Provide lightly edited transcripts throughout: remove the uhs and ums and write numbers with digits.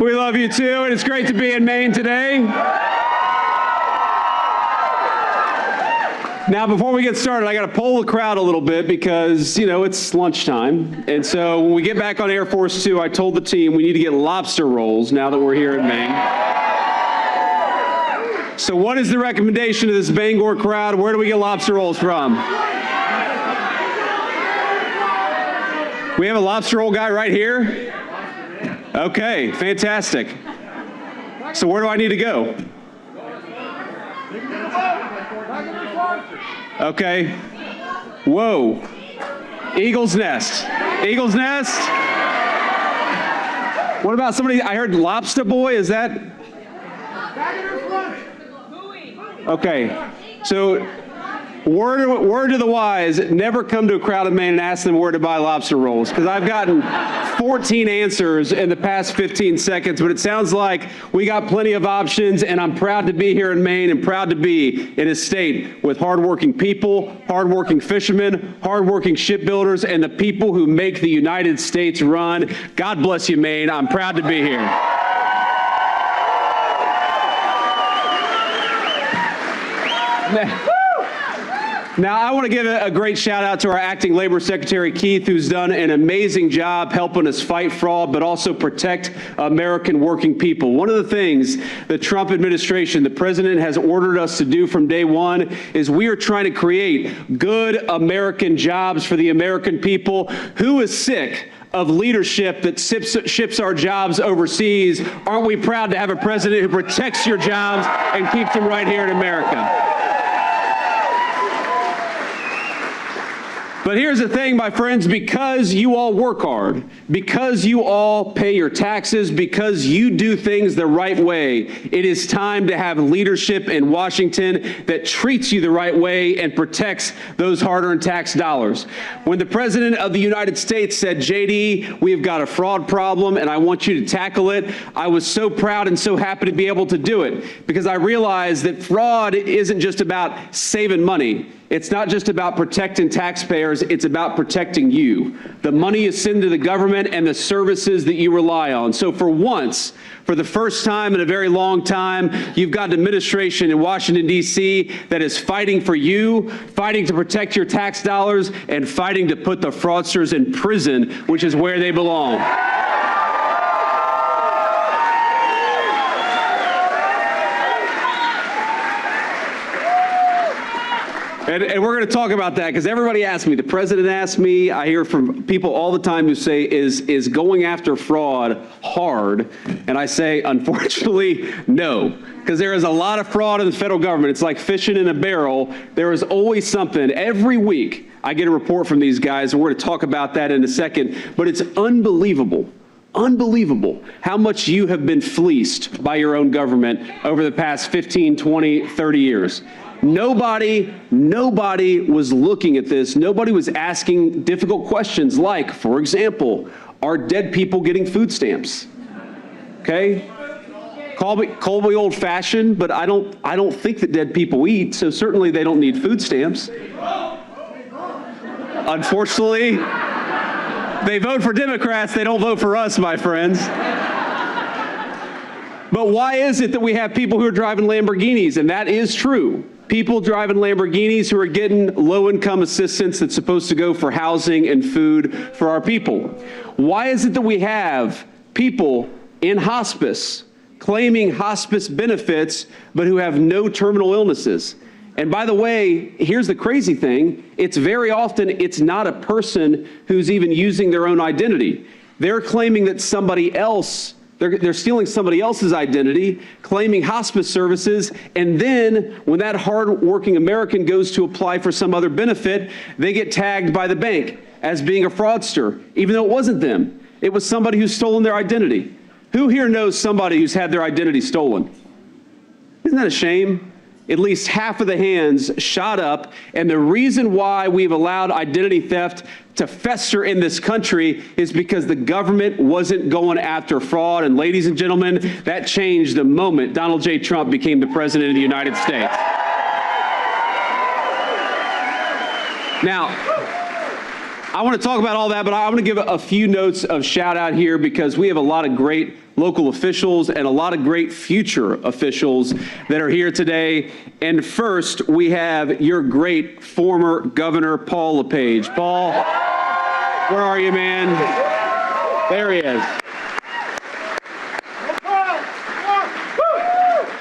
We love you too, and it's great to be in Maine today. Now, before we get started, I got to poll the crowd a little bit because, you know, it's lunchtime. And so when we get back on Air Force 2, I told the team we need to get lobster rolls now that we're here in Maine. So what is the recommendation of this Bangor crowd? Where do we get lobster rolls from? We have a lobster roll guy right here? Okay, fantastic. So where do I need to go? Okay. Whoa. Eagle's Nest. Eagle's Nest? What about somebody, I heard Lobster Boy, is that? Okay. So word to the wise, never come to a crowd in Maine and ask them where to buy lobster rolls, because I've gotten 14 answers in the past 15 seconds, but it sounds like we got plenty of options, and I'm proud to be here in Maine and proud to be in a state with hardworking people, hardworking fishermen, hardworking shipbuilders, and the people who make the United States run. God bless you, Maine. I'm proud to be here. Now, I want to give a great shout out to our acting labor secretary, Keith, who's done an amazing job helping us fight fraud, but also protect American working people. One of the things the Trump administration, the president, has ordered us to do from day one is we are trying to create good American jobs for the American people. Who is sick of leadership that ships our jobs overseas? Aren't we proud to have a president who protects your jobs and keeps them right here in America? But here's the thing, my friends, because you all work hard, because you all pay your taxes, because you do things the right way, it is time to have leadership in Washington that treats you the right way and protects those hard-earned tax dollars. When the President of the United States said, JD, we've got a fraud problem and I want you to tackle it, I was so proud and so happy to be able to do it, because I realized that fraud isn't just about saving money. It's not just about protecting taxpayers, it's about protecting you, the money you send to the government and the services that you rely on. So for once, for the first time in a very long time, you've got an administration in Washington, D.C. that is fighting for you, fighting to protect your tax dollars, and fighting to put the fraudsters in prison, which is where they belong. And we're going to talk about that because everybody asks me, the president asks me, I hear from people all the time who say, is going after fraud hard? And I say, unfortunately, no, because there is a lot of fraud in the federal government. It's like fishing in a barrel. There is always something. Every week I get a report from these guys, and we're going to talk about that in a second, but it's unbelievable how much you have been fleeced by your own government over the past 15, 20, 30 years. Nobody was looking at this. Nobody was asking difficult questions like, for example, are dead people getting food stamps? Okay? Call me old-fashioned, but I don't think that dead people eat, so certainly they don't need food stamps. Unfortunately, they vote for Democrats, they don't vote for us, my friends. But why is it that we have people who are driving Lamborghinis? And that is true. People driving Lamborghinis who are getting low-income assistance that's supposed to go for housing and food for our people. Why is it that we have people in hospice claiming hospice benefits but who have no terminal illnesses? And by the way, here's the crazy thing. It's very often, it's not a person who's even using their own identity. They're claiming that somebody else, they're stealing somebody else's identity, claiming hospice services, and then when that hard-working American goes to apply for some other benefit, they get tagged by the bank as being a fraudster, even though it wasn't them. It was somebody who's stolen their identity. Who here knows somebody who's had their identity stolen? Isn't that a shame? At least half of the hands shot up, and the reason why we've allowed identity theft to fester in this country is because the government wasn't going after fraud. And ladies and gentlemen, that changed the moment Donald J. Trump became the president of the United States. Now, I want to talk about all that, but I want to give a few notes of shout out here because we have a lot of great local officials and a lot of great future officials that are here today. And first, we have your great former Governor, Paul LePage. Paul, where are you, man? There he is.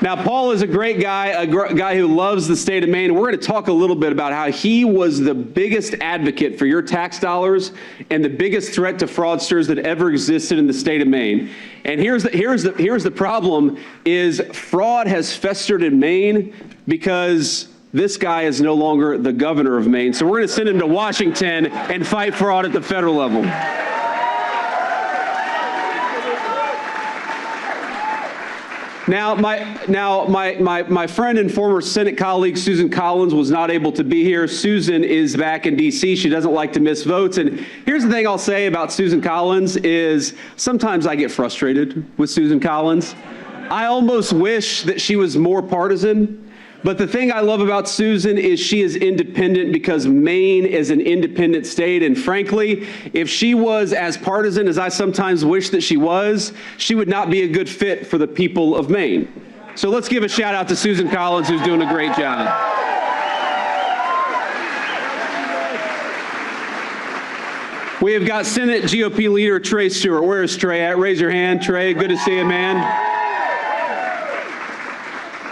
Now, Paul is a great guy, a guy who loves the state of Maine. We're going to talk a little bit about how he was the biggest advocate for your tax dollars and the biggest threat to fraudsters that ever existed in the state of Maine. And here's the problem is fraud has festered in Maine because this guy is no longer the governor of Maine. So we're going to send him to Washington and fight fraud at the federal level. Now, my friend and former Senate colleague, Susan Collins, was not able to be here. Susan is back in D.C. She doesn't like to miss votes. And here's the thing I'll say about Susan Collins is sometimes I get frustrated with Susan Collins. I almost wish that she was more partisan. But the thing I love about Susan is she is independent because Maine is an independent state. And frankly, if she was as partisan as I sometimes wish that she was, she would not be a good fit for the people of Maine. So let's give a shout out to Susan Collins, who's doing a great job. We have got Senate GOP leader Trey Stewart. Where is Trey at? Raise your hand, Trey. Good to see you, man.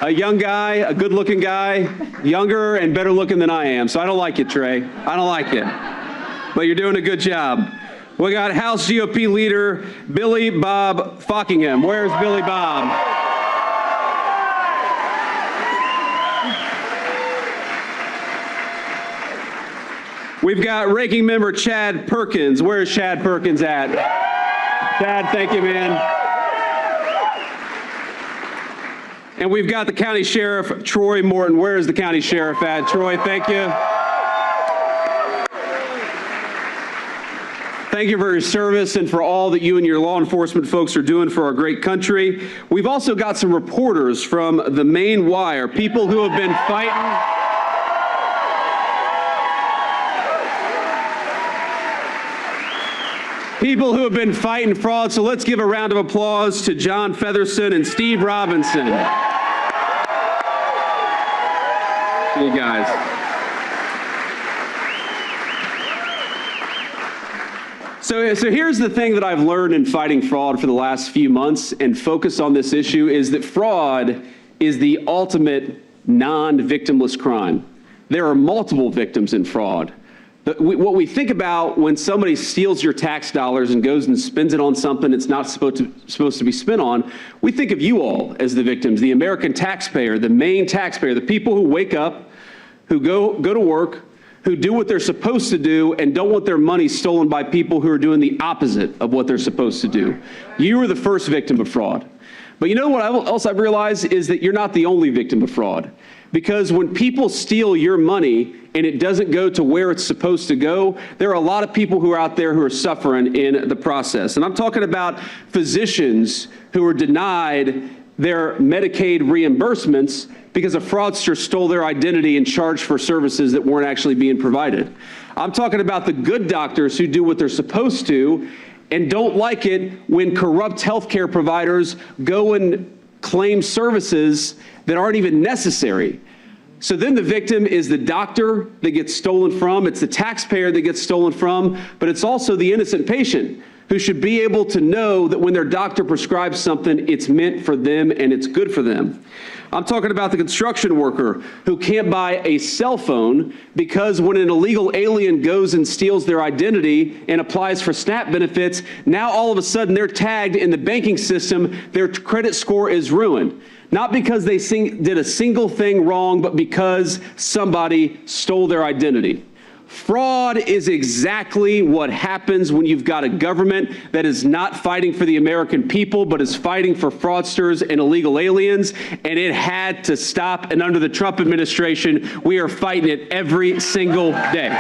A young guy, a good-looking guy, younger and better looking than I am. So I don't like it, Trey. I don't like it. But you're doing a good job. We got House GOP leader Billy Bob Fockingham. Where's Billy Bob? We've got ranking member Chad Perkins. Where's Chad Perkins at? Chad, thank you, man. And we've got the county sheriff, Troy Morton. Where is the county sheriff at? Troy, thank you. Thank you for your service and for all that you and your law enforcement folks are doing for our great country. We've also got some reporters from the Maine Wire, people who have been fighting. People who have been fighting fraud. So let's give a round of applause to John Featherson and Steve Robinson. You guys. So here's the thing that I've learned in fighting fraud for the last few months and focus on this issue is that fraud is the ultimate non-victimless crime. There are multiple victims in fraud. What we think about when somebody steals your tax dollars and goes and spends it on something it's not supposed to be spent on, we think of you all as the victims, the American taxpayer, the Maine taxpayer, the people who wake up, who go to work, who do what they're supposed to do and don't want their money stolen by people who are doing the opposite of what they're supposed to do. You are the first victim of fraud. But you know what else I've realized is that you're not the only victim of fraud. Because when people steal your money and it doesn't go to where it's supposed to go, there are a lot of people who are out there who are suffering in the process. And I'm talking about physicians who are denied their Medicaid reimbursements because a fraudster stole their identity and charged for services that weren't actually being provided. I'm talking about the good doctors who do what they're supposed to and don't like it when corrupt healthcare providers go and claim services that aren't even necessary. So then the victim is the doctor that gets stolen from, it's the taxpayer that gets stolen from, but it's also the innocent patient who should be able to know that when their doctor prescribes something, it's meant for them and it's good for them. I'm talking about the construction worker who can't buy a cell phone because when an illegal alien goes and steals their identity and applies for SNAP benefits, now all of a sudden they're tagged in the banking system, their credit score is ruined. Not because they did a single thing wrong, but because somebody stole their identity. Fraud is exactly what happens when you've got a government that is not fighting for the American people, but is fighting for fraudsters and illegal aliens, and it had to stop. And under the Trump administration, we are fighting it every single day.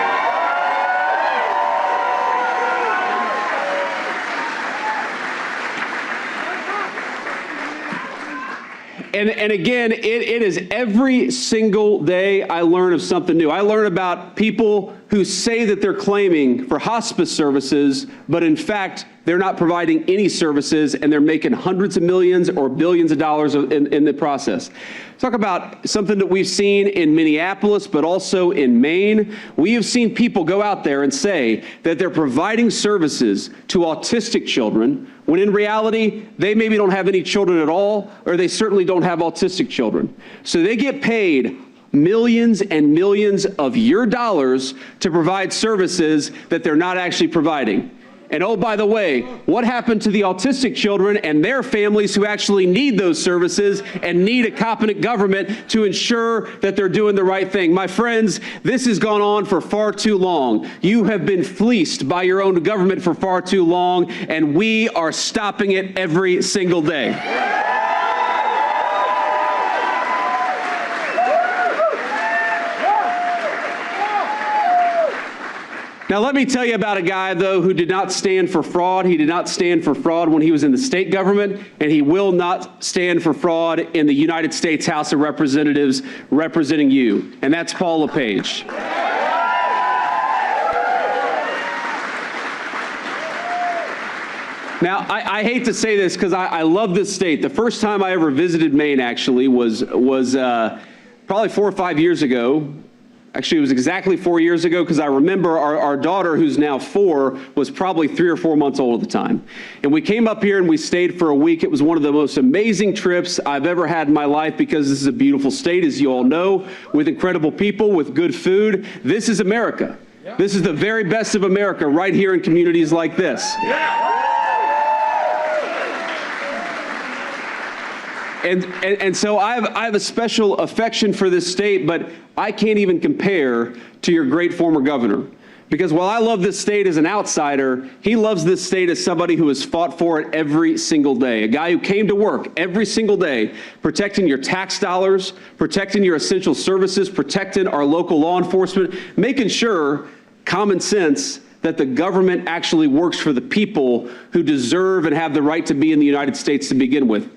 And again, it is every single day I learn of something new. I learn about people who say that they're claiming for hospice services, but in fact, they're not providing any services and they're making hundreds of millions or billions of dollars in the process. Talk about something that we've seen in Minneapolis, but also in Maine. We have seen people go out there and say that they're providing services to autistic children, when in reality, they maybe don't have any children at all, or they certainly don't have autistic children. So they get paid millions and millions of your dollars to provide services that they're not actually providing. And oh, by the way, what happened to the autistic children and their families who actually need those services and need a competent government to ensure that they're doing the right thing? My friends, this has gone on for far too long. You have been fleeced by your own government for far too long, and we are stopping it every single day. Now, let me tell you about a guy, though, who did not stand for fraud. He did not stand for fraud when he was in the state government, and he will not stand for fraud in the United States House of Representatives representing you, and that's Paul LePage. Now, I hate to say this because I love this state. The first time I ever visited Maine, actually, was probably 4 or 5 years ago. Actually, it was exactly 4 years ago because I remember our daughter, who's now 4, was probably 3 or 4 months old at the time. And we came up here and we stayed for a week. It was one of the most amazing trips I've ever had in my life because this is a beautiful state, as you all know, with incredible people, with good food. This is America. This is the very best of America right here in communities like this. And so I have a special affection for this state, but I can't even compare to your great former governor. Because while I love this state as an outsider, he loves this state as somebody who has fought for it every single day. A guy who came to work every single day, protecting your tax dollars, protecting your essential services, protecting our local law enforcement, making sure, common sense, that the government actually works for the people who deserve and have the right to be in the United States to begin with.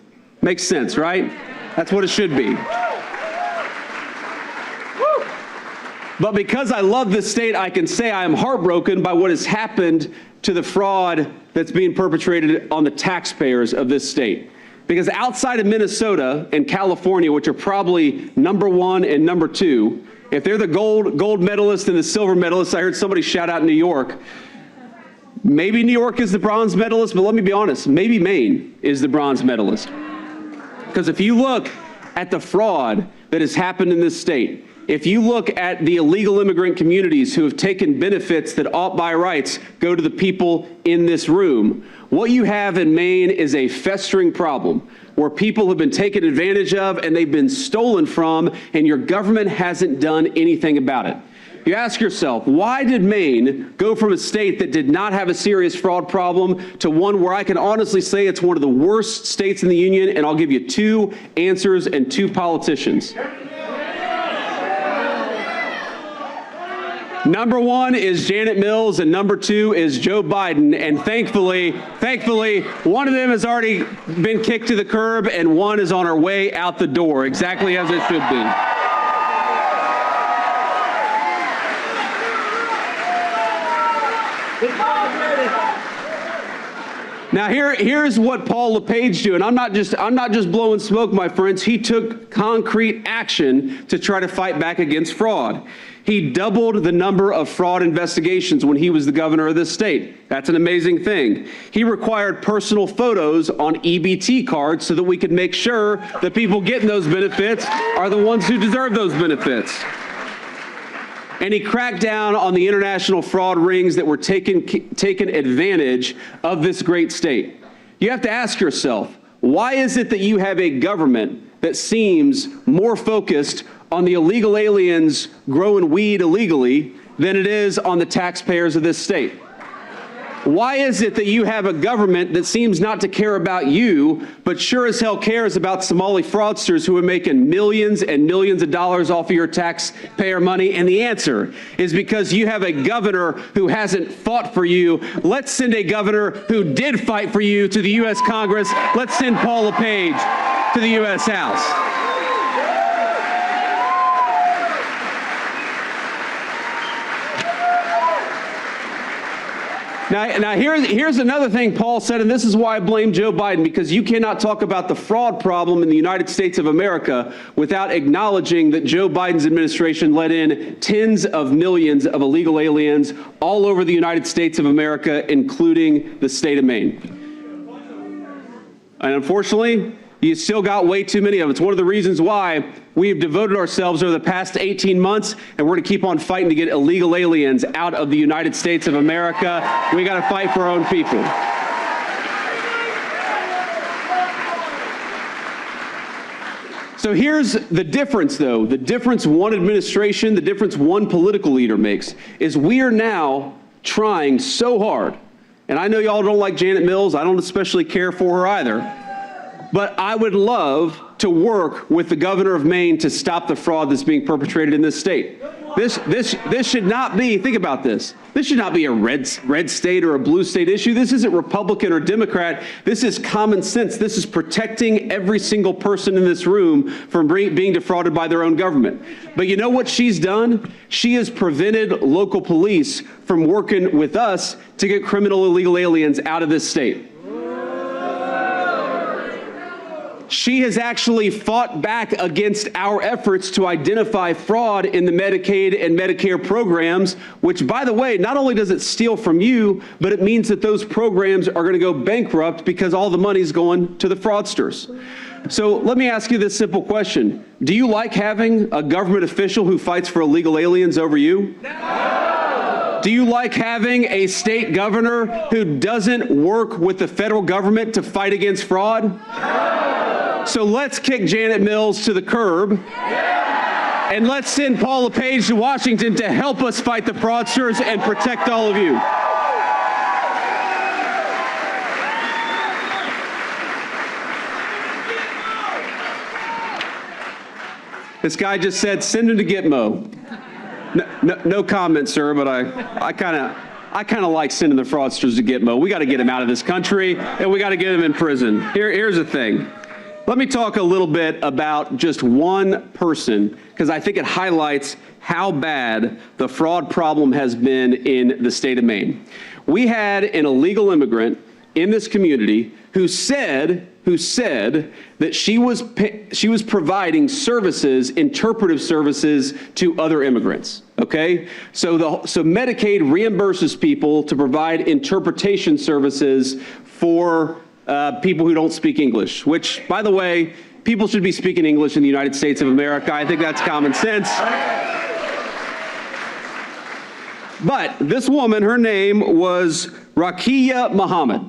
Makes sense, right? That's what it should be. But because I love this state, I can say I am heartbroken by what has happened to the fraud that's being perpetrated on the taxpayers of this state. Because outside of Minnesota and California, which are probably number 1 and number 2, if they're the gold medalist and the silver medalist, I heard somebody shout out New York. Maybe New York is the bronze medalist, but let me be honest, maybe Maine is the bronze medalist. Because if you look at the fraud that has happened in this state, if you look at the illegal immigrant communities who have taken benefits that ought by rights go to the people in this room, what you have in Maine is a festering problem where people have been taken advantage of and they've been stolen from, and your government hasn't done anything about it. You ask yourself, why did Maine go from a state that did not have a serious fraud problem to one where I can honestly say it's one of the worst states in the union? And I'll give you 2 answers and 2 politicians. Number 1 is Janet Mills and number 2 is Joe Biden. And thankfully, one of them has already been kicked to the curb and one is on her way out the door, exactly as it should be. Now here's what Paul LePage did, and I'm not just blowing smoke, my friends. He took concrete action to try to fight back against fraud. He doubled the number of fraud investigations when he was the governor of this state. That's an amazing thing. He required personal photos on EBT cards so that we could make sure that people getting those benefits are the ones who deserve those benefits. And he cracked down on the international fraud rings that were taking advantage of this great state. You have to ask yourself, why is it that you have a government that seems more focused on the illegal aliens growing weed illegally than it is on the taxpayers of this state? Why is it that you have a government that seems not to care about you, but sure as hell cares about Somali fraudsters who are making millions and millions of dollars off of your taxpayer money? And the answer is because you have a governor who hasn't fought for you. Let's send a governor who did fight for you to the U.S. Congress. Let's send Paul LePage to the U.S. House. Now here's another thing Paul said, and this is why I blame Joe Biden, because you cannot talk about the fraud problem in the United States of America without acknowledging that Joe Biden's administration let in tens of millions of illegal aliens all over the United States of America, including the state of Maine. And unfortunately, you still got way too many of them. It's one of the reasons why we have devoted ourselves over the past 18 months, and we're going to keep on fighting to get illegal aliens out of the United States of America. We got to fight for our own people. So here's the difference, though. The difference one administration, the difference one political leader makes is we are now trying so hard. And I know y'all don't like Janet Mills. I don't especially care for her either. But I would love to work with the governor of Maine to stop the fraud that's being perpetrated in this state. This should not be, think about this. This should not be a red state or a blue state issue. This isn't Republican or Democrat. This is common sense. This is protecting every single person in this room from being defrauded by their own government. But you know what she's done? She has prevented local police from working with us to get criminal illegal aliens out of this state. She has actually fought back against our efforts to identify fraud in the Medicaid and Medicare programs, which, by the way, not only does it steal from you, but it means that those programs are going to go bankrupt because all the money's going to the fraudsters. So let me ask you this simple question. Do you like having a government official who fights for illegal aliens over you? No! Do you like having a state governor who doesn't work with the federal government to fight against fraud? No! So let's kick Janet Mills to the curb, and let's send Paul LePage to Washington to help us fight the fraudsters and protect all of you. This guy just said, send him to Gitmo. No comment, sir, but I kind of like sending the fraudsters to Gitmo. We got to get them out of this country, and we got to get them in prison. Here's the thing. Let me talk a little bit about just one person, because I think it highlights how bad the fraud problem has been in the state of Maine. We had an illegal immigrant in this community who said that she was providing services, interpretive services, to other immigrants. Okay, so Medicaid reimburses people to provide interpretation services for people who don't speak English, which, by the way, people should be speaking English in the United States of America. I think that's common sense. But this woman, her name was Rakia Muhammad.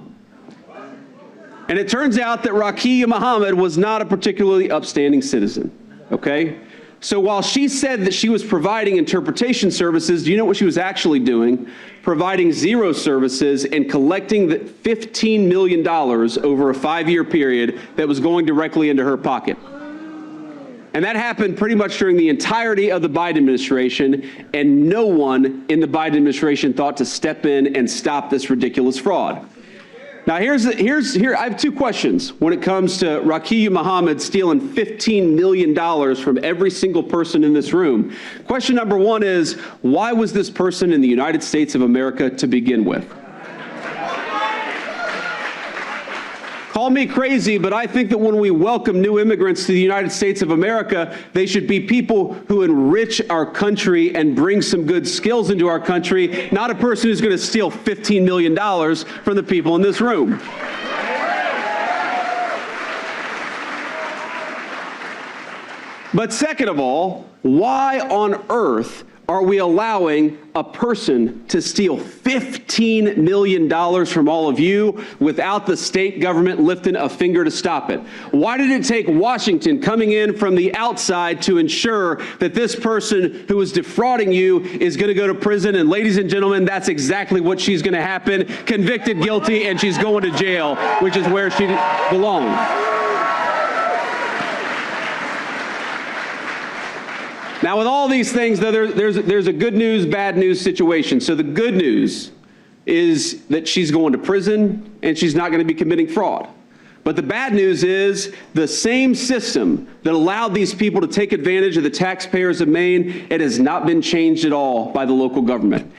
And it turns out that Rakia Muhammad was not a particularly upstanding citizen, okay? So while she said that she was providing interpretation services, do you know what she was actually doing? Providing zero services and collecting the $15 million over a 5-year period that was going directly into her pocket. And that happened pretty much during the entirety of the Biden administration, and no one in the Biden administration thought to step in and stop this ridiculous fraud. Now, I have two questions when it comes to Rakia Muhammad stealing $15 million from every single person in this room. Question number one is, why was this person in the United States of America to begin with? Call me crazy, but I think that when we welcome new immigrants to the United States of America, they should be people who enrich our country and bring some good skills into our country, not a person who's going to steal $15 million from the people in this room. But second of all, why on earth are we allowing a person to steal $15 million from all of you without the state government lifting a finger to stop it? Why did it take Washington coming in from the outside to ensure that this person who is defrauding you is going to go to prison? And ladies and gentlemen, that's exactly what she's going to happen. Convicted guilty, and she's going to jail, which is where she belongs. Now, with all these things, though, there's a good news, bad news situation. So the good news is that she's going to prison and she's not going to be committing fraud. But the bad news is the same system that allowed these people to take advantage of the taxpayers of Maine, it has not been changed at all by the local government.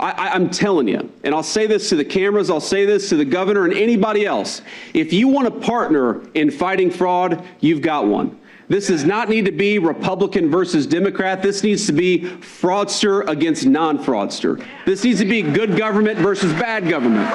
I'm telling you, and I'll say this to the cameras, I'll say this to the governor and anybody else. If you want to partner in fighting fraud, you've got one. This does not need to be Republican versus Democrat. This needs to be fraudster against non-fraudster. This needs to be good government versus bad government.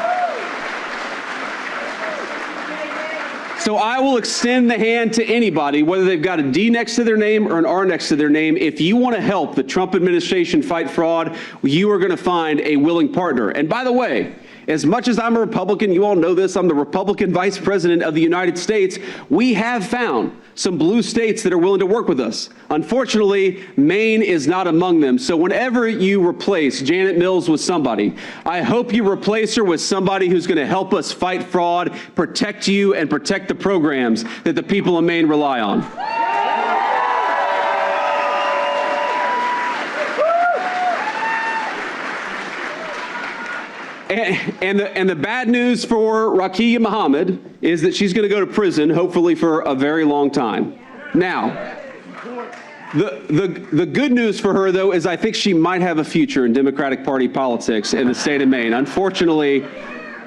So I will extend the hand to anybody, whether they've got a D next to their name or an R next to their name. If you want to help the Trump administration fight fraud, you are going to find a willing partner. And by the way, as much as I'm a Republican, you all know this, I'm the Republican Vice President of the United States, we have found some blue states that are willing to work with us. Unfortunately, Maine is not among them. So whenever you replace Janet Mills with somebody, I hope you replace her with somebody who's going to help us fight fraud, protect you, and protect the programs that the people of Maine rely on. And the bad news for Rakia Muhammad is that she's going to go to prison, hopefully for a very long time. Now, the good news for her, though, is I think she might have a future in Democratic Party politics in the state of Maine. Unfortunately,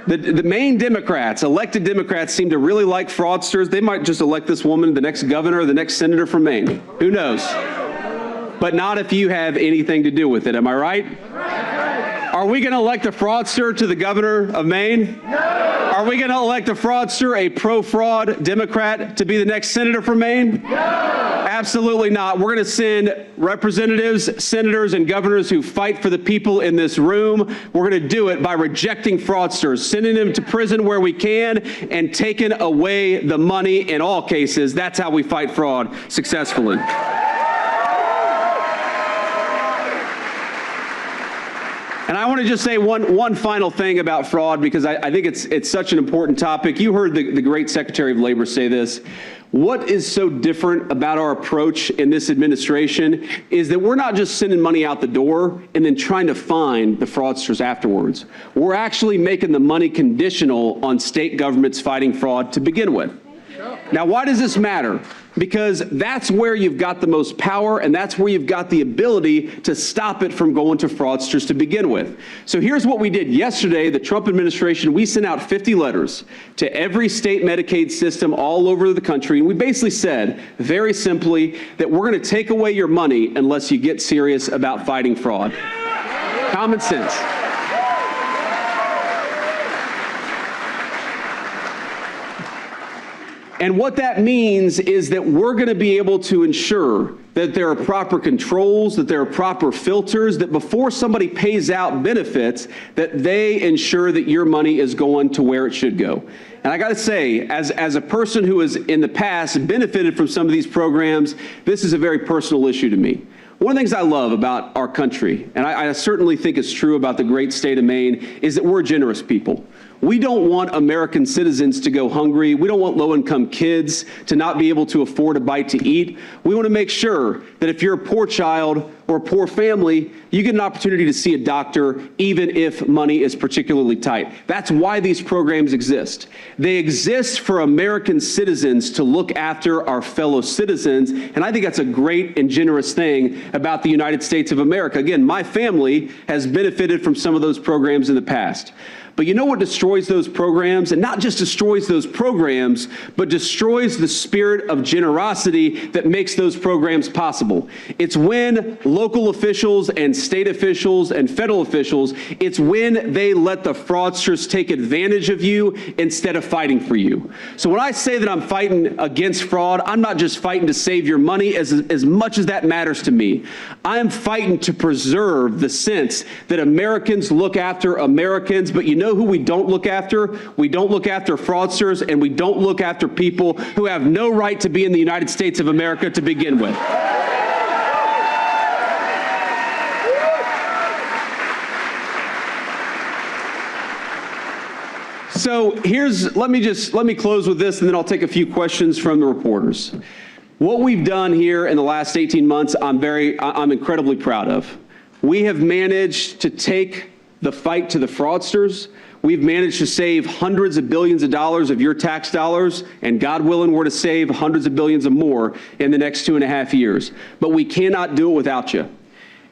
the Maine Democrats, elected Democrats, seem to really like fraudsters. They might just elect this woman the next governor or the next senator from Maine. Who knows? But not if you have anything to do with it. Am I right? Are we going to elect a fraudster to the governor of Maine? No. Are we going to elect a fraudster, a pro-fraud Democrat, to be the next senator from Maine? No. Absolutely not. We're going to send representatives, senators, and governors who fight for the people in this room. We're going to do it by rejecting fraudsters, sending them to prison where we can, and taking away the money in all cases. That's how we fight fraud successfully. And I want to just say one final thing about fraud, because I think it's such an important topic. You heard the great Secretary of Labor say this. What is so different about our approach in this administration is that we're not just sending money out the door and then trying to find the fraudsters afterwards. We're actually making the money conditional on state governments fighting fraud to begin with. Now, why does this matter? Because that's where you've got the most power, and that's where you've got the ability to stop it from going to fraudsters to begin with. So here's what we did yesterday. The Trump administration, we sent out 50 letters to every state Medicaid system all over the country, and we basically said, very simply, that we're going to take away your money unless you get serious about fighting fraud. Common sense. And what that means is that we're going to be able to ensure that there are proper controls, that there are proper filters, that before somebody pays out benefits, that they ensure that your money is going to where it should go. And I got to say, as a person who has in the past benefited from some of these programs, this is a very personal issue to me. One of the things I love about our country, and I certainly think it's true about the great state of Maine, is that we're generous people. We don't want American citizens to go hungry. We don't want low-income kids to not be able to afford a bite to eat. We want to make sure that if you're a poor child or a poor family, you get an opportunity to see a doctor even if money is particularly tight. That's why these programs exist. They exist for American citizens to look after our fellow citizens, and I think that's a great and generous thing about the United States of America. Again, my family has benefited from some of those programs in the past. But you know what destroys those programs? And not just destroys those programs, but destroys the spirit of generosity that makes those programs possible. It's when local officials and state officials and federal officials, it's when they let the fraudsters take advantage of you instead of fighting for you. So when I say that I'm fighting against fraud, I'm not just fighting to save your money as much as that matters to me. I'm fighting to preserve the sense that Americans look after Americans, but you know who we don't look after? We don't look after fraudsters, and we don't look after people who have no right to be in the United States of America to begin with. So let me close with this, and then I'll take a few questions from the reporters. What we've done here in the last 18 months, I'm incredibly proud of. We have managed to take the fight to the fraudsters. We've managed to save hundreds of billions of dollars of your tax dollars, and God willing, we're to save hundreds of billions of more in the next 2.5 years. But we cannot do it without you.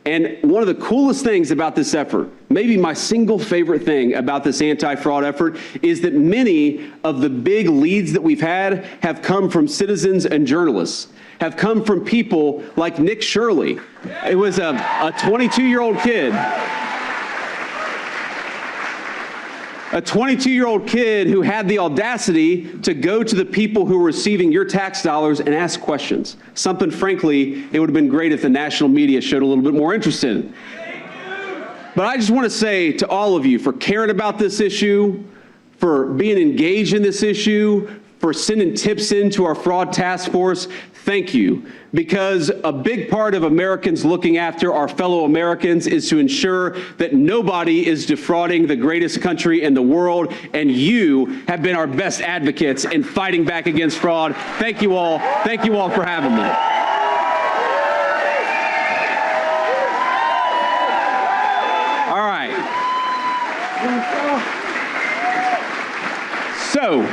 And one of the coolest things about this effort, maybe my single favorite thing about this anti-fraud effort, is that many of the big leads that we've had have come from citizens and journalists, have come from people like Nick Shirley. It was a 22-year-old kid. A 22-year-old kid who had the audacity to go to the people who were receiving your tax dollars and ask questions. Something, frankly, it would have been great if the national media showed a little bit more interest in. But I just want to say to all of you, for caring about this issue, for being engaged in this issue, for sending tips into our fraud task force, thank you. Because a big part of Americans looking after our fellow Americans is to ensure that nobody is defrauding the greatest country in the world, and you have been our best advocates in fighting back against fraud. Thank you all. Thank you all for having me. All right. So,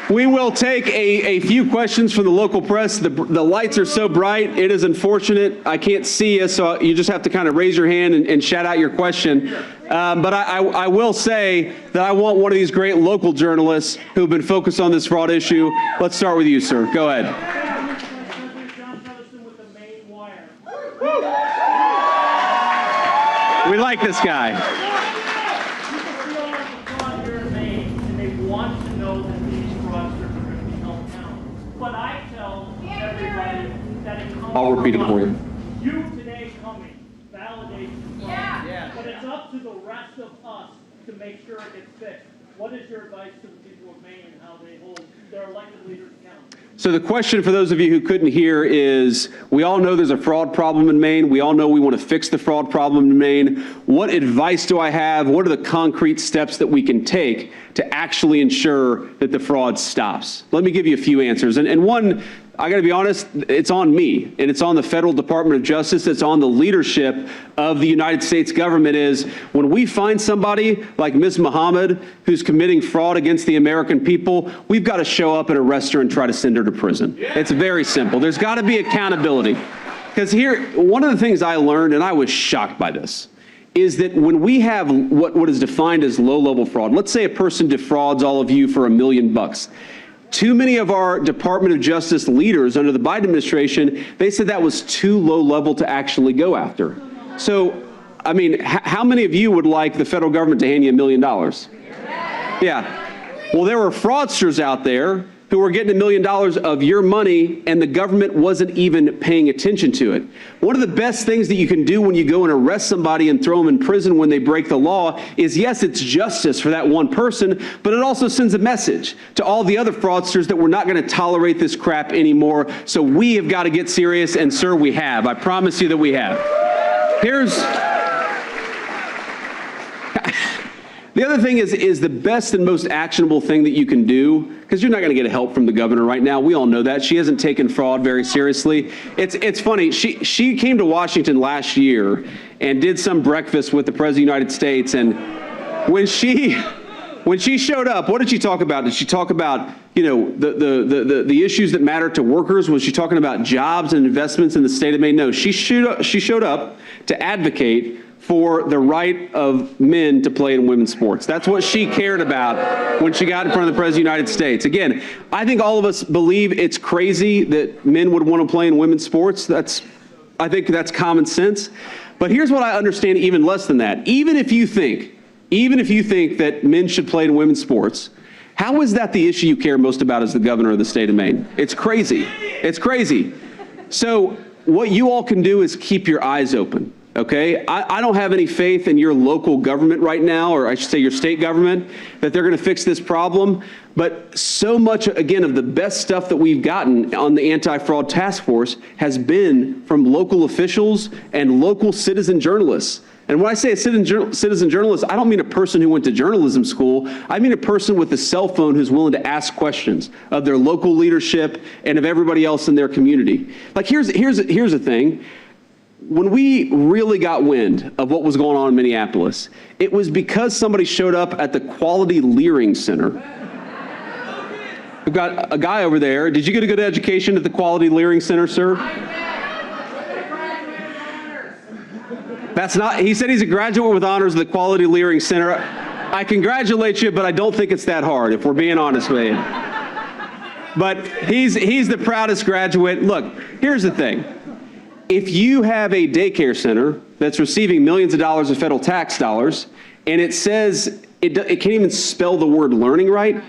we will take a few questions from the local press. The lights are so bright, it is unfortunate. I can't see you, so you just have to kind of raise your hand and shout out your question. But I will say that I want one of these great local journalists who've been focused on this fraud issue. Let's start with you, sir. Go ahead. We like this guy. I'll repeat it for you. You today coming validates the fraud, but it's up to the rest of us to make sure it gets fixed. What is your advice to the people of Maine and how they hold their elected leaders accountable? So the question for those of you who couldn't hear is, we all know there's a fraud problem in Maine. We all know we want to fix the fraud problem in Maine. What advice do I have? What are the concrete steps that we can take to actually ensure that the fraud stops? Let me give you a few answers. And one, I got to be honest, it's on me, and it's on the Federal Department of Justice, it's on the leadership of the United States government, is when we find somebody like Ms. Muhammad who's committing fraud against the American people, we've got to show up and arrest her and try to send her to prison. It's very simple. There's got to be accountability. Because here, one of the things I learned, and I was shocked by this, is that when we have what is defined as low-level fraud, let's say a person defrauds all of you for $1 million. Too many of our Department of Justice leaders under the Biden administration, they said that was too low level to actually go after. So, I mean, how many of you would like the federal government to hand you $1 million? Yeah. Well, there were fraudsters out there who were getting $1 million of your money, and the government wasn't even paying attention to it. One of the best things that you can do when you go and arrest somebody and throw them in prison when they break the law is, yes, it's justice for that one person, but it also sends a message to all the other fraudsters that we're not going to tolerate this crap anymore. So we have got to get serious, and sir, we have. I promise you that we have. The other thing is the best and most actionable thing that you can do, because you're not going to get help from the governor right now. We all know that. She hasn't taken fraud very seriously. It's funny. She came to Washington last year and did some breakfast with the President of the United States. And when she showed up, what did she talk about? Did she talk about, you know, the issues that matter to workers? Was she talking about jobs and investments in the state of Maine? No, she showed up to advocate for the right of men to play in women's sports. That's what she cared about when she got in front of the President of the United States. Again, I think all of us believe it's crazy that men would want to play in women's sports. I think that's common sense. But here's what I understand even less than that. Even if you think that men should play in women's sports, how is that the issue you care most about as the governor of the state of Maine? It's crazy. It's crazy. So what you all can do is keep your eyes open. Okay, I don't have any faith in your local government right now, or I should say your state government, that they're going to fix this problem. But so much, again, of the best stuff that we've gotten on the anti-fraud task force has been from local officials and local citizen journalists. And when I say a citizen journalist, I don't mean a person who went to journalism school. I mean a person with a cell phone who's willing to ask questions of their local leadership and of everybody else in their community. Like, here's the thing. When we really got wind of what was going on in Minneapolis, it was because somebody showed up at the Quality Leering Center. We've got a guy over there. Did you get a good education at the Quality Leering Center, sir? That's not, he said he's a graduate with honors of the Quality Learning Center. I congratulate you, but I don't think it's that hard, if we're being honest with you. But he's the proudest graduate. Look, here's the thing. If you have a daycare center that's receiving millions of dollars of federal tax dollars, and it says it can't even spell the word learning right,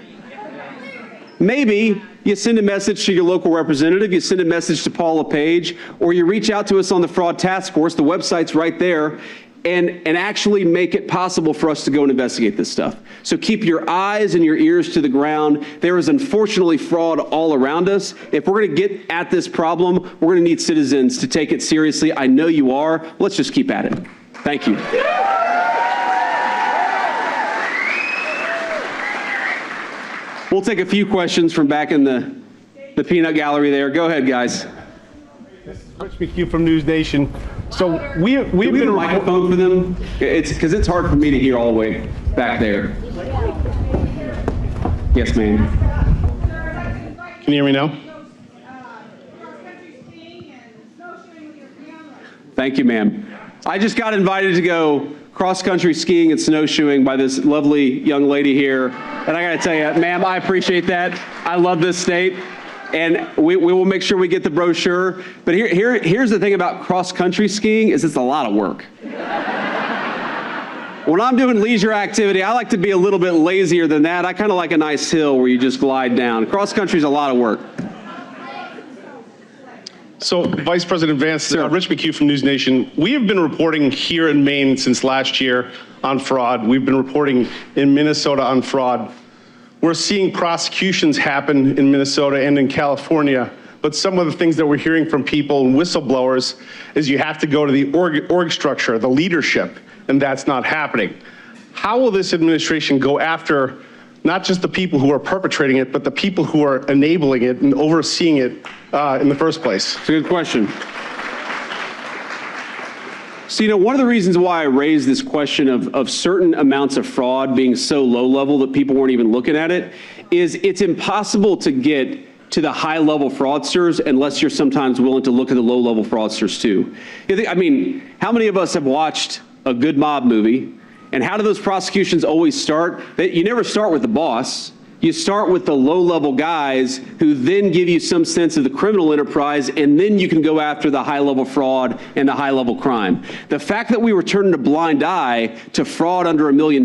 maybe you send a message to your local representative, you send a message to Paula Page, or you reach out to us on the Fraud Task Force, the website's right there, and actually make it possible for us to go and investigate this stuff. So keep your eyes and your ears to the ground. There is unfortunately fraud all around us. If we're gonna get at this problem, we're gonna need citizens to take it seriously. I know you are. Let's just keep at it. Thank you. We'll take a few questions from back in the peanut gallery there. Go ahead, guys. This is Rich McHugh from News Nation. So we've Do we been have a microphone for them? It's because it's hard for me to hear all the way back there. Yes, ma'am. Can you hear me now? Thank you, ma'am. I just got invited to go cross-country skiing and snowshoeing by this lovely young lady here. And I got to tell you, ma'am, I appreciate that. I love this state. And we will make sure we get the brochure. But here's the thing about cross-country skiing is it's a lot of work. When I'm doing leisure activity, I like to be a little bit lazier than that. I kind of like a nice hill where you just glide down. Cross-country is a lot of work. So, Vice President Vance, Rich McHugh from News Nation. We have been reporting here in Maine since last year on fraud. We've been reporting in Minnesota on fraud. We're seeing prosecutions happen in Minnesota and in California, but some of the things that we're hearing from people and whistleblowers is you have to go to the org structure, the leadership, and that's not happening. How will this administration go after not just the people who are perpetrating it, but the people who are enabling it and overseeing it in the first place? It's a good question. So, one of the reasons why I raised this question of certain amounts of fraud being so low level that people weren't even looking at it is it's impossible to get to the high level fraudsters unless you're sometimes willing to look at the low level fraudsters too. I mean, how many of us have watched a good mob movie? And how do those prosecutions always start? You never start with the boss. You start with the low-level guys who then give you some sense of the criminal enterprise, and then you can go after the high-level fraud and the high-level crime. The fact that we were turning a blind eye to fraud under $1 million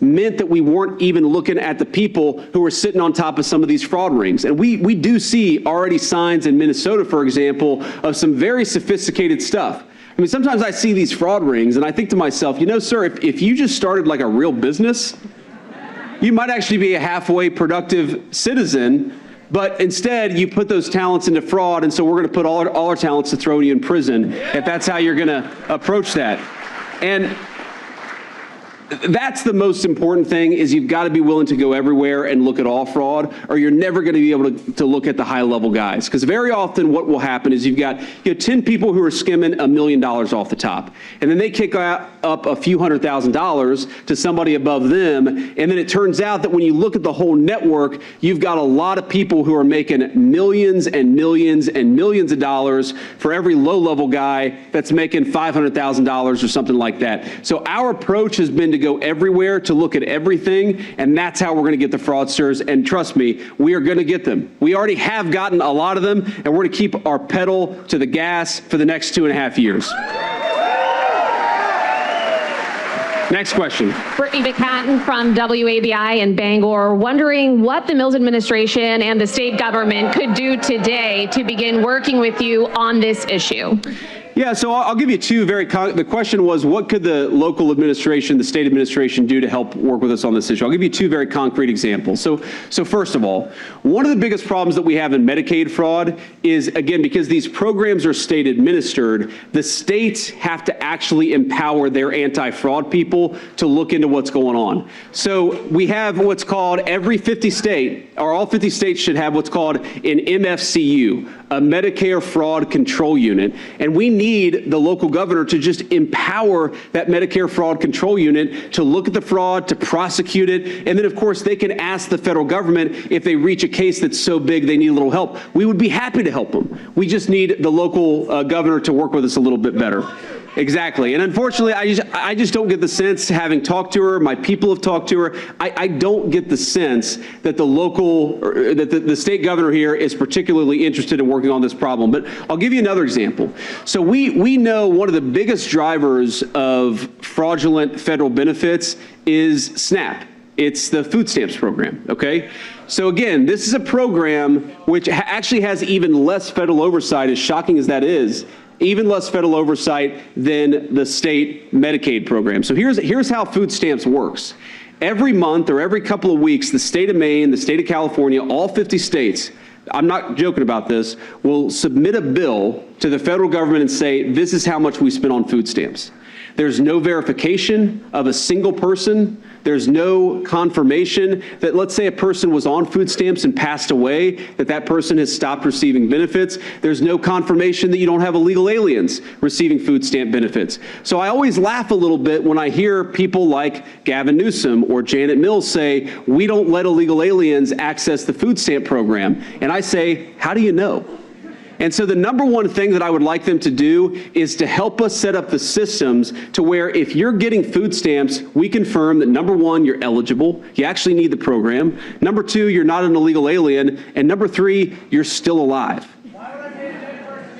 meant that we weren't even looking at the people who were sitting on top of some of these fraud rings. And we do see already signs in Minnesota, for example, of some very sophisticated stuff. I mean, sometimes I see these fraud rings and I think to myself, sir, if you just started like a real business, you might actually be a halfway productive citizen, but instead you put those talents into fraud, and so we're going to put all our talents to throw you in prison if that's how you're going to approach that. And that's the most important thing is you've got to be willing to go everywhere and look at all fraud, or you're never going to be able to look at the high level guys. Because very often what will happen is you've got 10 people who are skimming $1 million off the top, and then they kick up a few $100,000 to somebody above them, and then it turns out that when you look at the whole network, you've got a lot of people who are making millions and millions and millions of dollars for every low level guy that's making $500,000 or something like that. So our approach has been to go everywhere, to look at everything, and that's how we're going to get the fraudsters. And trust me, we are going to get them. We already have gotten a lot of them, and we're going to keep our pedal to the gas for the next 2.5 years. Next question. Brittany McCatton from WABI in Bangor, wondering what the Mills administration and the state government could do today to begin working with you on this issue. Yeah, so I'll give you two the question was, what could the local administration, the state administration do to help work with us on this issue? I'll give you two very concrete examples. So first of all, one of the biggest problems that we have in Medicaid fraud is, again, because these programs are state administered, the states have to actually empower their anti-fraud people to look into what's going on. So we have what's called every 50 state, or all 50 states should have what's called an MFCU, a Medicare Fraud Control Unit, and we need the local governor to just empower that Medicare Fraud Control Unit to look at the fraud, to prosecute it, and then of course they can ask the federal government if they reach a case that's so big they need a little help. We would be happy to help them. We just need the local governor to work with us a little bit better. Exactly. And unfortunately, I just don't get the sense, having talked to her, my people have talked to her, I don't get the sense that the state governor here is particularly interested in working on this problem. But I'll give you another example. So we know one of the biggest drivers of fraudulent federal benefits is SNAP. It's the food stamps program, okay? So again, this is a program which actually has even less federal oversight, as shocking as that is, even less federal oversight than the state Medicaid program. So here's how food stamps works. Every month or every couple of weeks, the state of Maine, the state of California, all 50 states, I'm not joking about this, will submit a bill to the federal government and say, this is how much we spent on food stamps. There's no verification of a single person. There's no confirmation that, let's say a person was on food stamps and passed away, that person has stopped receiving benefits. There's no confirmation that you don't have illegal aliens receiving food stamp benefits. So I always laugh a little bit when I hear people like Gavin Newsom or Janet Mills say, we don't let illegal aliens access the food stamp program. And I say, how do you know? And so the number one thing that I would like them to do is to help us set up the systems to where if you're getting food stamps, we confirm that number one, you're eligible, you actually need the program. Number two, you're not an illegal alien. And number three, you're still alive.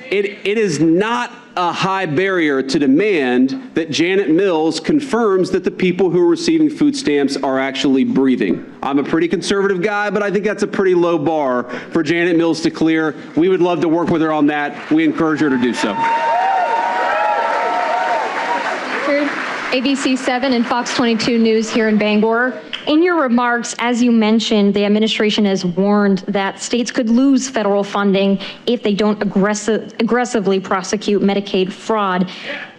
It is not a high barrier to demand that Janet Mills confirms that the people who are receiving food stamps are actually breathing. I'm a pretty conservative guy, but I think that's a pretty low bar for Janet Mills to clear. We would love to work with her on that. We encourage her to do so. ABC 7 and Fox 22 News here in Bangor. In your remarks, as you mentioned, the administration has warned that states could lose federal funding if they don't aggressively prosecute Medicaid fraud.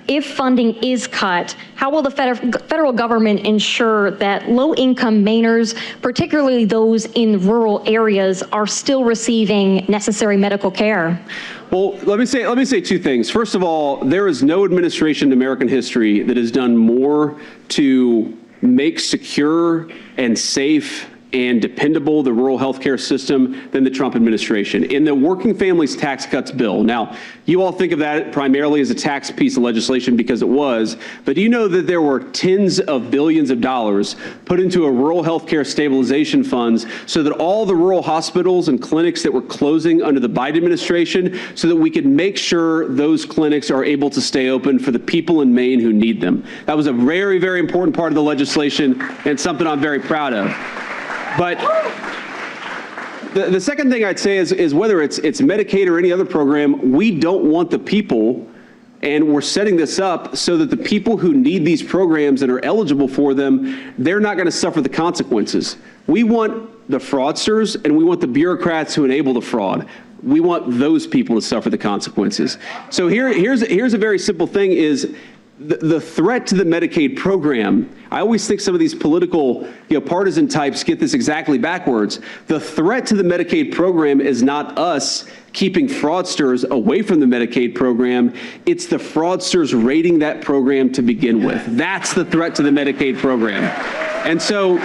If funding is cut, how will the federal government ensure that low-income Mainers, particularly those in rural areas, are still receiving necessary medical care? Well, let me say two things. First of all, there is no administration in American history that has done more to make secure and safe and dependable the rural healthcare system than the Trump administration. In the Working Families Tax Cuts bill, now, you all think of that primarily as a tax piece of legislation because it was, but do you know that there were tens of billions of dollars put into a rural healthcare stabilization funds so that all the rural hospitals and clinics that were closing under the Biden administration, so that we could make sure those clinics are able to stay open for the people in Maine who need them. That was a very, very important part of the legislation and something I'm very proud of. But the second thing I'd say is whether it's Medicaid or any other program, we don't want the people, and we're setting this up so that the people who need these programs and are eligible for them, they're not going to suffer the consequences. We want the fraudsters and we want the bureaucrats who enable the fraud. We want those people to suffer the consequences. So here's a very simple thing is, the threat to the Medicaid program, I always think some of these political, partisan types get this exactly backwards. The threat to the Medicaid program is not us keeping fraudsters away from the Medicaid program. It's the fraudsters raiding that program to begin with. That's the threat to the Medicaid program. And so,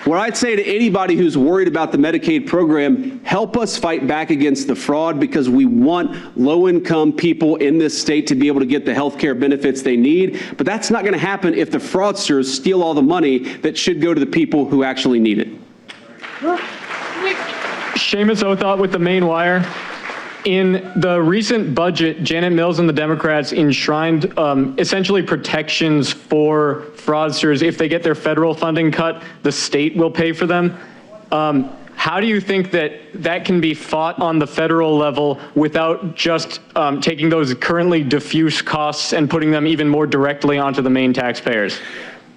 what I'd say to anybody who's worried about the Medicaid program, help us fight back against the fraud, because we want low-income people in this state to be able to get the health care benefits they need. But that's not going to happen if the fraudsters steal all the money that should go to the people who actually need it. Seamus Othot with the Maine Wire. In the recent budget, Janet Mills and the Democrats enshrined essentially protections for fraudsters. If they get their federal funding cut, the state will pay for them. How do you think that can be fought on the federal level without just taking those currently diffuse costs and putting them even more directly onto the Maine taxpayers?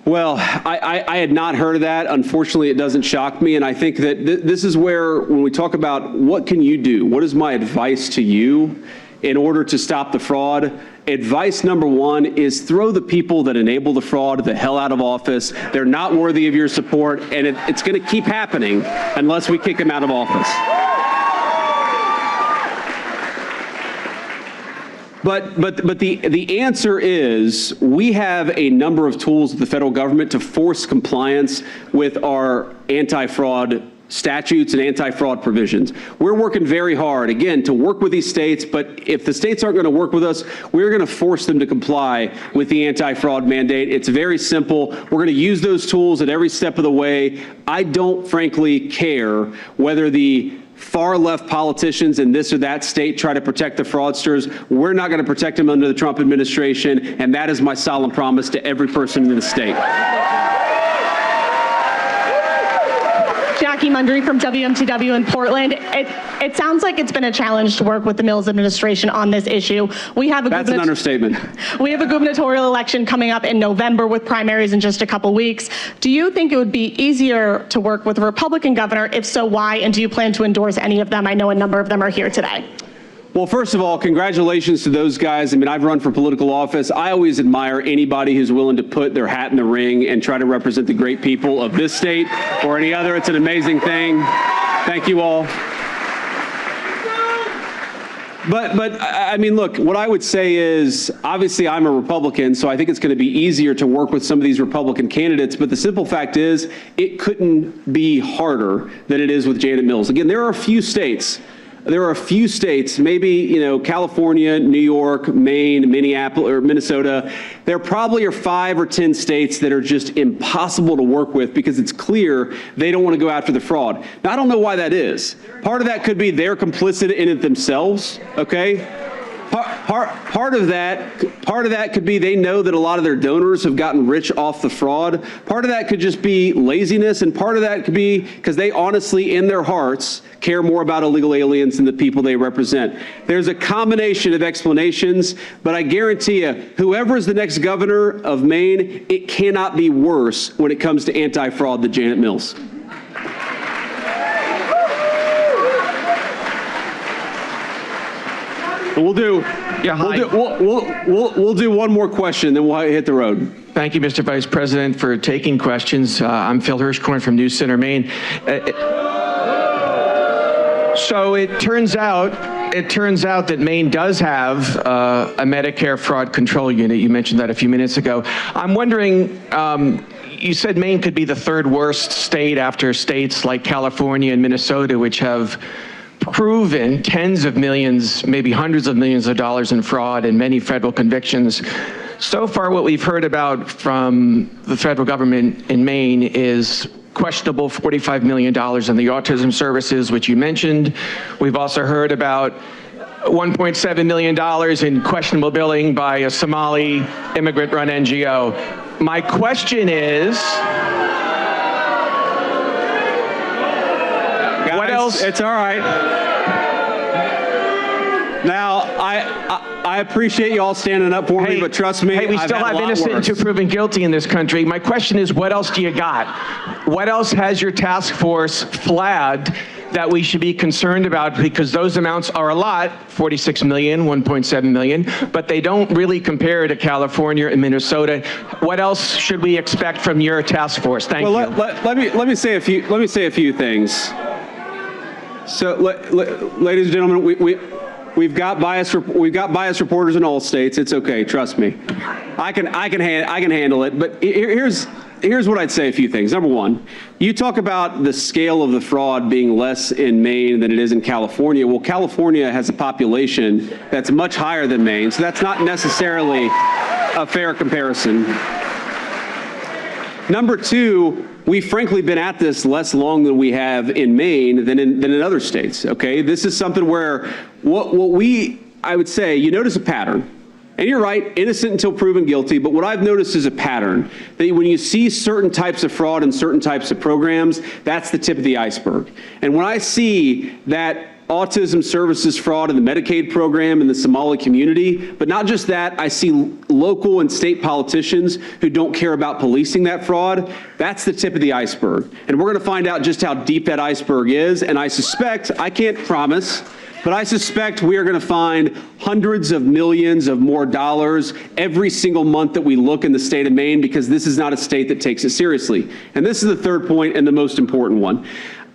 Well, I had not heard of that. Unfortunately, it doesn't shock me. And I think that this is where, when we talk about what can you do, what is my advice to you in order to stop the fraud? Advice number one is throw the people that enable the fraud the hell out of office. They're not worthy of your support, and it's going to keep happening unless we kick them out of office. But the answer is, we have a number of tools at the federal government to force compliance with our anti-fraud statutes and anti-fraud provisions. We're working very hard, again, to work with these states, but if the states aren't going to work with us, we're going to force them to comply with the anti-fraud mandate. It's very simple. We're going to use those tools at every step of the way. I don't frankly care whether the far left politicians in this or that state try to protect the fraudsters. We're not going to protect them under the Trump administration, and that is my solemn promise to every person in the state. Jackie Mundry from WMTW in Portland. It sounds like it's been a challenge to work with the Mills administration on this issue. That's an understatement. We have a gubernatorial election coming up in November with primaries in just a couple weeks. Do you think it would be easier to work with a Republican governor? If so, why? And do you plan to endorse any of them? I know a number of them are here today. Well, first of all, congratulations to those guys. I mean, I've run for political office. I always admire anybody who's willing to put their hat in the ring and try to represent the great people of this state or any other. It's an amazing thing. Thank you all. But I mean, look, what I would say is, obviously I'm a Republican, so I think it's going to be easier to work with some of these Republican candidates. But the simple fact is, it couldn't be harder than it is with Janet Mills. Again, there are a few states, maybe, California, New York, Maine, Minneapolis, or Minnesota. There probably are 5 or 10 states that are just impossible to work with because it's clear they don't want to go after the fraud. Now, I don't know why that is. Part of that could be they're complicit in it themselves, okay? Part of that could be they know that a lot of their donors have gotten rich off the fraud. Part of that could just be laziness, and part of that could be because they honestly, in their hearts, care more about illegal aliens than the people they represent. There's a combination of explanations, but I guarantee you, whoever is the next governor of Maine, it cannot be worse when it comes to anti-fraud than Janet Mills. We'll do one more question, then we'll hit the road. Thank you, Mr. Vice President, for taking questions. I'm Phil Hirschkorn from News Center, Maine. So it turns out that Maine does have a Medicare fraud control unit. You mentioned that a few minutes ago. I'm wondering, you said Maine could be the 3rd worst state after states like California and Minnesota, which have proven tens of millions, maybe hundreds of millions of dollars in fraud and many federal convictions. So far, what we've heard about from the federal government in Maine is questionable $45 million in the autism services, which you mentioned. We've also heard about $1.7 million in questionable billing by a Somali immigrant-run NGO. My question is, what else? It's all right. Now, I appreciate you all standing up for me, but trust me, we still have innocent until proven guilty in this country. My question is, what else do you got? What else has your task force flagged that we should be concerned about? Because those amounts are a lot, 46 million, 1.7 million, but they don't really compare to California and Minnesota. What else should we expect from your task force? Thank you. Let me say a few things. So, ladies and gentlemen, we've got biased reporters in all states. It's okay, trust me. I can handle it. But here's what I'd say. A few things. Number one, you talk about the scale of the fraud being less in Maine than it is in California. Well, California has a population that's much higher than Maine, so that's not necessarily a fair comparison. Number two, we've frankly been at this less long than we have in Maine than in other states, okay? This is something where I would say, you notice a pattern. And you're right, innocent until proven guilty, but what I've noticed is a pattern that when you see certain types of fraud and certain types of programs, that's the tip of the iceberg. And when I see that autism services fraud in the Medicaid program in the Somali community, but not just that, I see local and state politicians who don't care about policing that fraud. That's the tip of the iceberg. And we're going to find out just how deep that iceberg is. And I suspect, I can't promise, but I suspect we are going to find hundreds of millions of more dollars every single month that we look in the state of Maine, because this is not a state that takes it seriously. And this is the third point and the most important one.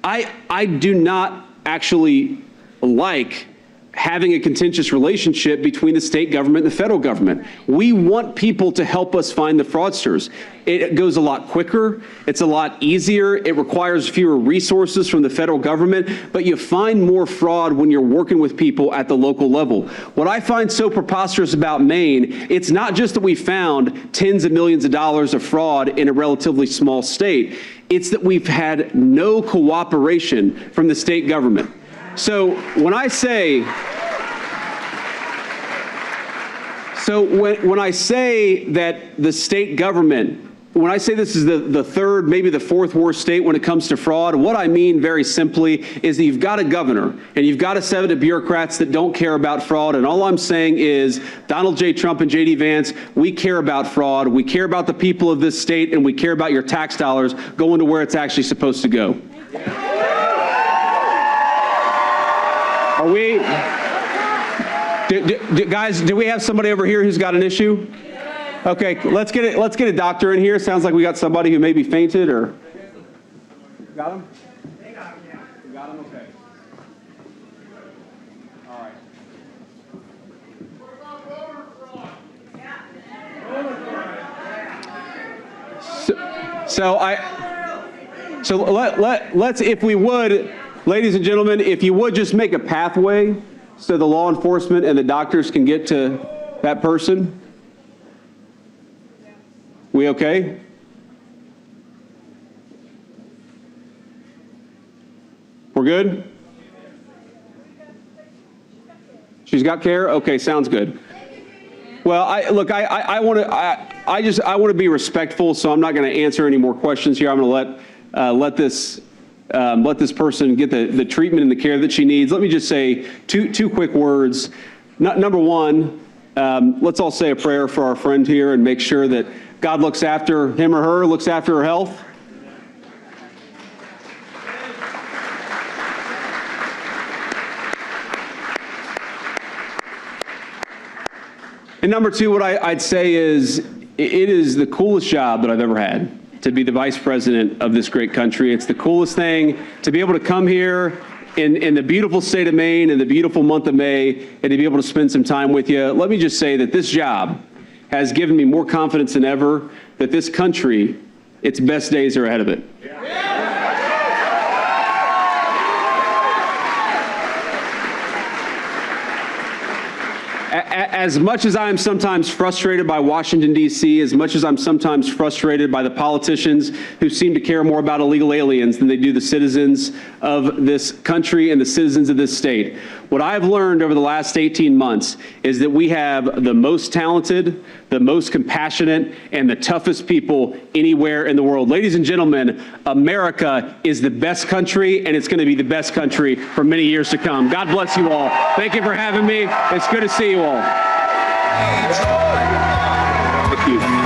I do not actually like having a contentious relationship between the state government and the federal government. We want people to help us find the fraudsters. It goes a lot quicker. It's a lot easier. It requires fewer resources from the federal government, but you find more fraud when you're working with people at the local level. What I find so preposterous about Maine, it's not just that we found tens of millions of dollars of fraud in a relatively small state. It's that we've had no cooperation from the state government. So when I say, when I say that the state government, when I say this is the third, maybe the fourth worst state when it comes to fraud, what I mean very simply is that you've got a governor and you've got a set of bureaucrats that don't care about fraud. And all I'm saying is Donald J. Trump and J.D. Vance, we care about fraud. We care about the people of this state, and we care about your tax dollars going to where it's actually supposed to go. Are we, guys, do we have somebody over here who's got an issue? Okay, let's get a doctor in here. Sounds like we got somebody who maybe fainted or. Got him? They got him, yeah. You got him? Okay. All right. So let's, if we would, ladies and gentlemen, if you would just make a pathway so the law enforcement and the doctors can get to that person. We okay? We're good? She's got care? Okay, sounds good. Well, I want to be respectful, so I'm not going to answer any more questions here. I'm going to let this person get the treatment and the care that she needs. Let me just say two quick words. Number one, let's all say a prayer for our friend here and make sure that God looks after him or her, looks after her health. And number two, what I'd say is it is the coolest job that I've ever had, to be the vice president of this great country. It's the coolest thing to be able to come here in the beautiful state of Maine in the beautiful month of May and to be able to spend some time with you. Let me just say that this job has given me more confidence than ever that this country, its best days are ahead of it. As much as I am sometimes frustrated by Washington, D.C., as much as I'm sometimes frustrated by the politicians who seem to care more about illegal aliens than they do the citizens of this country and the citizens of this state, what I've learned over the last 18 months is that we have the most talented, the most compassionate, and the toughest people anywhere in the world. Ladies and gentlemen, America is the best country, and it's going to be the best country for many years to come. God bless you all. Thank you for having me. It's good to see you all. Thank you.